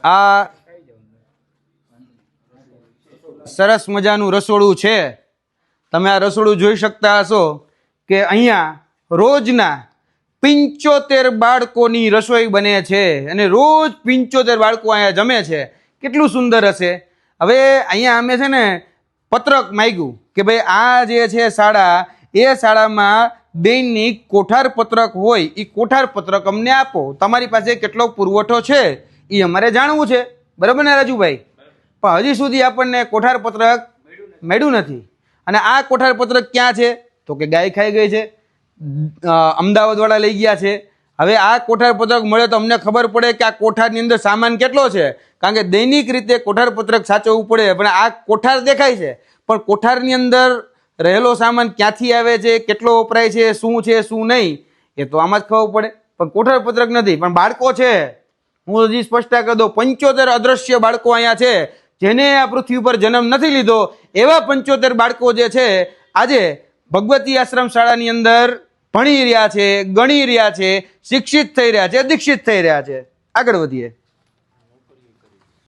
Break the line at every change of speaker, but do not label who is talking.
આ સરસ મજાનું રસોડું છે. તમે આ રસોડું જોઈ શકતા હશો કે અહીંયા રોજના 75 બાળકોની રસોઈ બને છે અને રોજ 75 બાળકો અહીંયા જમે છે. કેટલું સુંદર હશે. હવે અહીંયા અમે છે ને પત્રક માંગ્યું કે ભાઈ આ જે છે શાળા, એ શાળામાં દૈનિક કોઠાર પત્રક હોય, એ કોઠાર પત્રક અમને આપો. તમારી પાસે કેટલો પુરવઠો છે એ અમારે જાણવું છે. બરાબર ને રાજુભાઈ? પણ હજી સુધી આપણને કોઠાર પત્રક મળ્યું નથી. અને આ કોઠાર પત્રક ક્યાં છે? તો કે ગાય ખાઈ ગઈ છે, અમદાવાદ વાળા લઈ ગયા છે. હવે આ કોઠાર પત્રક મળે તો અમને ખબર પડે કે આ કોઠારની અંદર સામાન કેટલો છે, કારણ કે દૈનિક રીતે કોઠાર પત્રક સાચવવું પડે. પણ આ કોઠાર દેખાય છે, પણ કોઠારની અંદર રહેલો સામાન ક્યાંથી આવે છે, કેટલો વપરાય છે, શું છે શું નહીં, એ તો આમાં જ ખબર પડે. પણ કોઠાર પત્રક નથી, પણ બાળકો છે. હું હજી સ્પષ્ટતા કરી દઉં, 75 અદ્રશ્ય બાળકો અહીંયા છે જેને આ પૃથ્વી ઉપર જન્મ નથી લીધો. એવા 75 બાળકો જે છે આજે ભગવતી આશ્રમ શાળાની અંદર ભણી રહ્યા છે, ગણી રહ્યા છે, શિક્ષિત થઈ રહ્યા છે, દીક્ષિત થઈ રહ્યા છે. આગળ વધીએ.